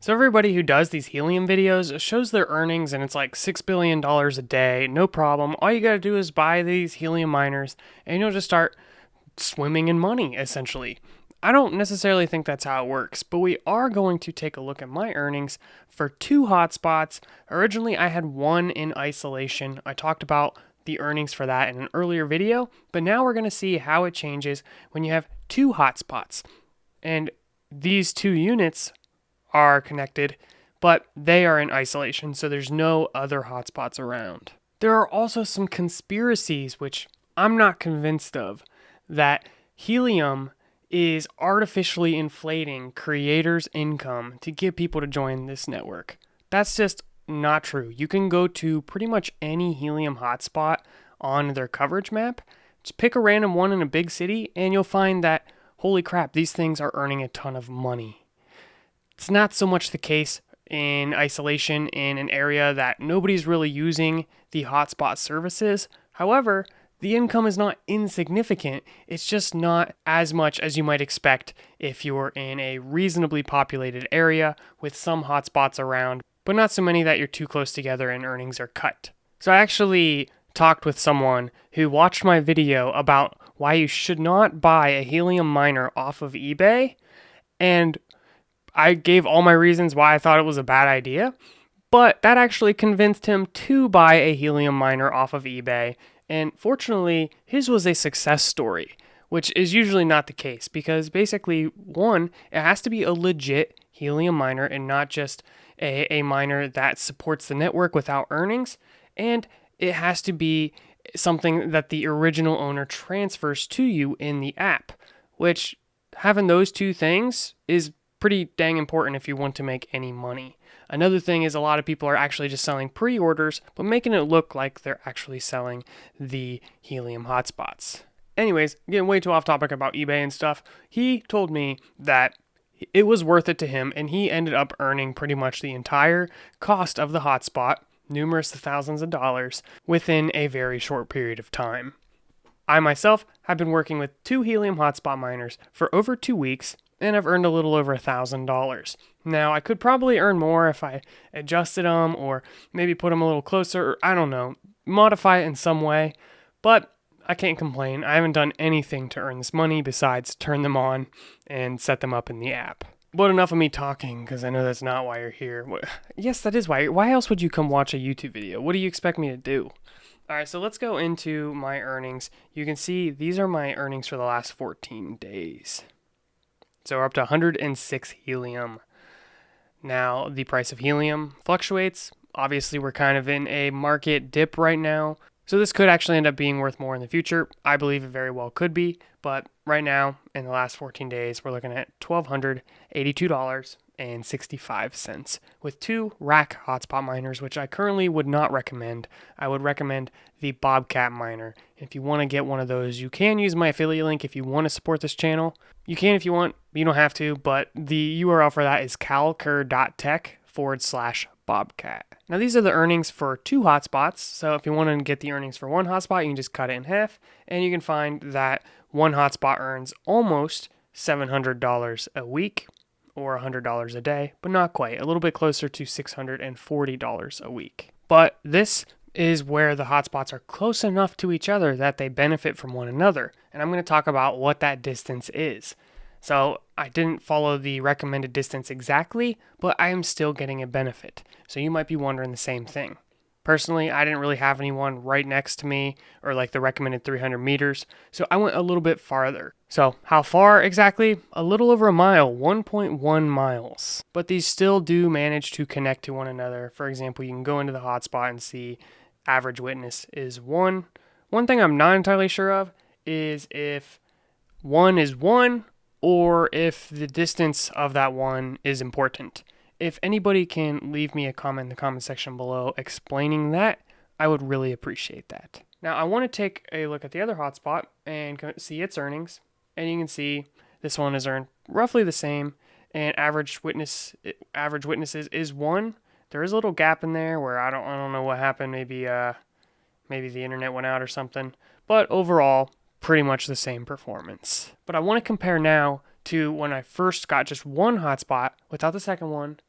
So everybody who does these helium videos shows their earnings and it's like $6 billion a day, no problem. All you gotta do is buy these helium miners and you'll just start swimming in money, essentially. I don't necessarily think that's how it works, but we are going to take a look at my earnings for two hotspots. Originally, I had one in isolation. I talked about the earnings for that in an earlier video, but now we're going to see how it changes when you have two hotspots. And these two units are connected, but they are in isolation, so there's no other hotspots around. There are also some conspiracies, which I'm not convinced of, that helium is artificially inflating creators' income to get people to join this network. That's just not true. You can go to pretty much any helium hotspot on their coverage map, just pick a random one in a big city, and you'll find that, holy crap, these things are earning a ton of money. It's not so much the case in isolation in an area that nobody's really using the hotspot services. However, the income is not insignificant. It's just not as much as you might expect if you're in a reasonably populated area with some hotspots around, but not so many that you're too close together and earnings are cut. So I actually talked with someone who watched my video about why you should not buy a helium miner off of eBay, and I gave all my reasons why I thought it was a bad idea, but that actually convinced him to buy a helium miner off of eBay. And fortunately, his was a success story, which is usually not the case because basically, one, it has to be a legit helium miner and not just a miner that supports the network without earnings. And it has to be something that the original owner transfers to you in the app, which having those two things is pretty dang important if you want to make any money. Another thing is a lot of people are actually just selling pre-orders, but making it look like they're actually selling the helium hotspots. Anyways, getting way too off topic about eBay and stuff, he told me that it was worth it to him and he ended up earning pretty much the entire cost of the hotspot, numerous thousands of dollars, within a very short period of time. I myself have been working with two helium hotspot miners for over 2 weeks, and I've earned a little over $1,000. Now, I could probably earn more if I adjusted them or maybe put them a little closer, or I don't know, modify it in some way, but I can't complain. I haven't done anything to earn this money besides turn them on and set them up in the app. But enough of me talking, because I know that's not why you're here. Yes, that is why. Why else would you come watch a YouTube video? What do you expect me to do? Alright, so let's go into my earnings. You can see these are my earnings for the last 14 days. So we're up to 106 helium. Now, the price of helium fluctuates. Obviously, we're kind of in a market dip right now. So this could actually end up being worth more in the future. I believe it very well could be. But right now, in the last 14 days, we're looking at $1,282.65 with two rack hotspot miners, which I currently would not recommend. I would recommend the Bobcat miner. If you want to get one of those, you can use my affiliate link if you want to support this channel. You can if you want, you don't have to, but the URL for that is calcur.tech/Bobcat. Now these are the earnings for two hotspots, so if you want to get the earnings for one hotspot, you can just cut it in half, and you can find that one hotspot earns almost $700 a week, or $100 a day, but not quite, a little bit closer to $640 a week. But this is where the hotspots are close enough to each other that they benefit from one another. And I'm going to talk about what that distance is. So I didn't follow the recommended distance exactly, but I am still getting a benefit. So you might be wondering the same thing. Personally, I didn't really have anyone right next to me or like the recommended 300 meters, so I went a little bit farther. So how far exactly? A little over a mile, 1.1 miles. But these still do manage to connect to one another. For example, you can go into the hotspot and see average witness is 1. One thing I'm not entirely sure of is if 1 is 1 or if the distance of that 1 is important. If anybody can leave me a comment in the comment section below explaining that, I would really appreciate that. Now I want to take a look at the other hotspot and see its earnings. And you can see this one has earned roughly the same, and average witnesses is 1. There is a little gap in there where I don't know what happened. Maybe the internet went out or something. But overall, pretty much the same performance. But I want to compare now to when I first got just one hotspot without the second one,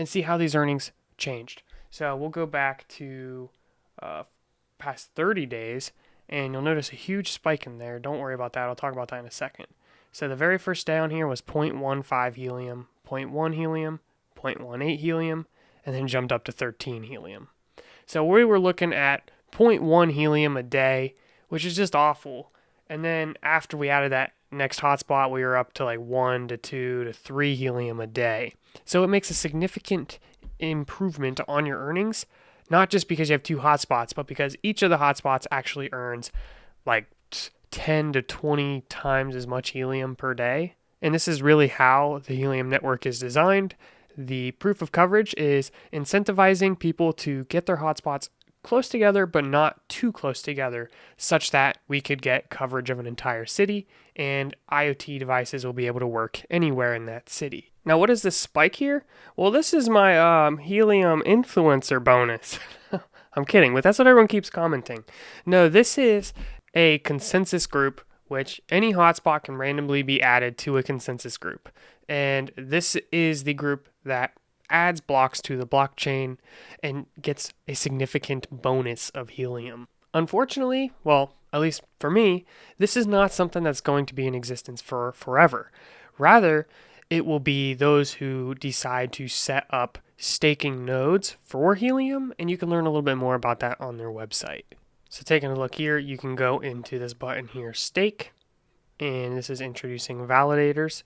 and see how these earnings changed. So we'll go back to past 30 days, and you'll notice a huge spike in there. Don't worry about that. I'll talk about that in a second. So the very first day on here was 0.15 helium, 0.1 helium, 0.18 helium, and then jumped up to 13 helium. So we were looking at 0.1 helium a day, which is just awful. And then after we added that next hotspot, we were up to like 1 to 2 to 3 helium a day. So it makes a significant improvement on your earnings, not just because you have 2 hotspots, but because each of the hotspots actually earns like 10 to 20 times as much helium per day. And this is really how the Helium network is designed. The proof of coverage is incentivizing people to get their hotspots close together, but not too close together, such that we could get coverage of an entire city and IoT devices will be able to work anywhere in that city. Now, what is this spike here? Well, this is my Helium influencer bonus. I'm kidding, but that's what everyone keeps commenting. No, this is a consensus group, which any hotspot can randomly be added to a consensus group. And this is the group that adds blocks to the blockchain and gets a significant bonus of helium. Unfortunately, well, at least for me, this is not something that's going to be in existence for forever. Rather, it will be those who decide to set up staking nodes for helium, and you can learn a little bit more about that on their website. So taking a look here, you can go into this button here, stake, and this is introducing validators.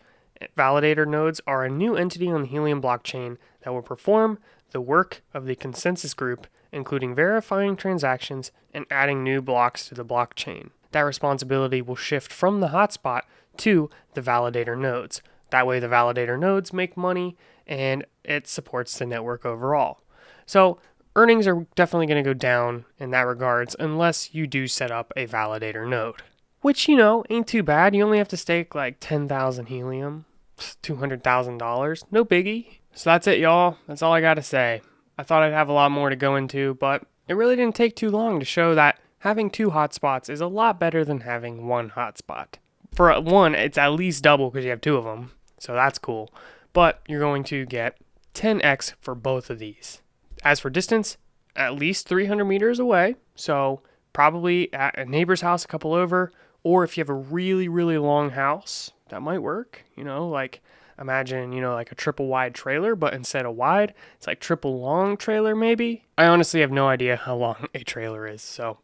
Validator nodes are a new entity on the Helium blockchain that will perform the work of the consensus group, including verifying transactions and adding new blocks to the blockchain. That responsibility will shift from the hotspot to the validator nodes. That way the validator nodes make money and it supports the network overall. So earnings are definitely going to go down in that regards unless you do set up a validator node. Which, ain't too bad. You only have to stake like 10,000 helium, $200,000. No biggie. So that's it, y'all. That's all I got to say. I thought I'd have a lot more to go into, but it really didn't take too long to show that having 2 hotspots is a lot better than having 1 hotspot. For one, it's at least double because you have 2 of them. So that's cool. But you're going to get 10x for both of these. As for distance, at least 300 meters away. So probably at a neighbor's house a couple over. Or if you have a really, really long house, that might work. Like imagine, like a triple wide trailer, but instead of wide, it's like triple long trailer maybe. I honestly have no idea how long a trailer is, so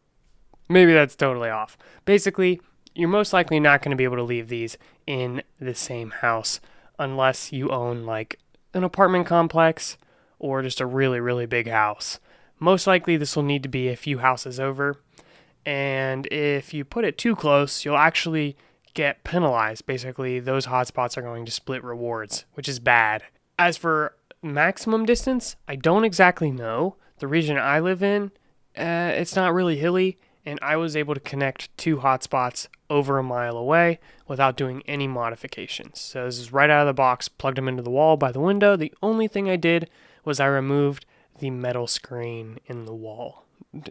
maybe that's totally off. Basically, you're most likely not going to be able to leave these in the same house unless you own like an apartment complex or just a really, really big house. Most likely this will need to be a few houses over. And if you put it too close, you'll actually get penalized. Basically, those hotspots are going to split rewards, which is bad. As for maximum distance, I don't exactly know. The region I live in, it's not really hilly, and I was able to connect 2 hotspots over a mile away without doing any modifications. So this is right out of the box, plugged them into the wall by the window. The only thing I did was I removed the metal screen in the wall,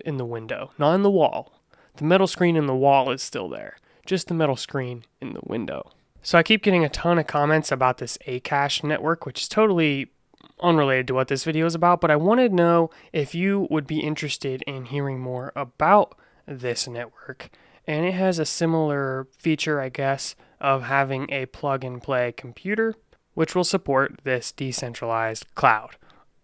in the window, not in the wall. The metal screen in the wall is still there, just the metal screen in the window. So I keep getting a ton of comments about this Akash network, which is totally unrelated to what this video is about, but I wanted to know if you would be interested in hearing more about this network. And it has a similar feature, I guess, of having a plug-and-play computer, which will support this decentralized cloud.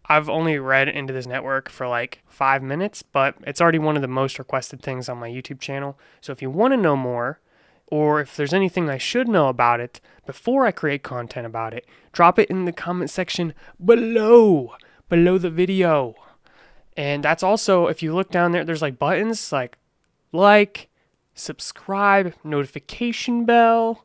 I've only read into this network for like 5 minutes, but it's already one of the most requested things on my YouTube channel. So if you want to know more, or if there's anything I should know about it before I create content about it, drop it in the comment section below the video. And that's also, if you look down there, there's like buttons like, subscribe, notification bell,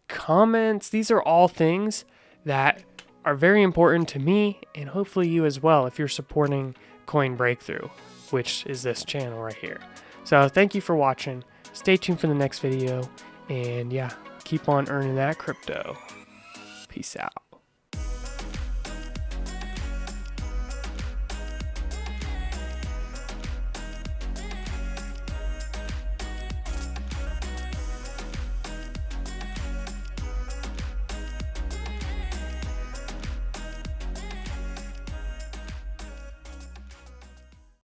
comments. These are all things that are very important to me and hopefully you as well if you're supporting Coin Breakthrough, which is this channel right here. So thank you for watching. Stay tuned for the next video and yeah, keep on earning that crypto. Peace out.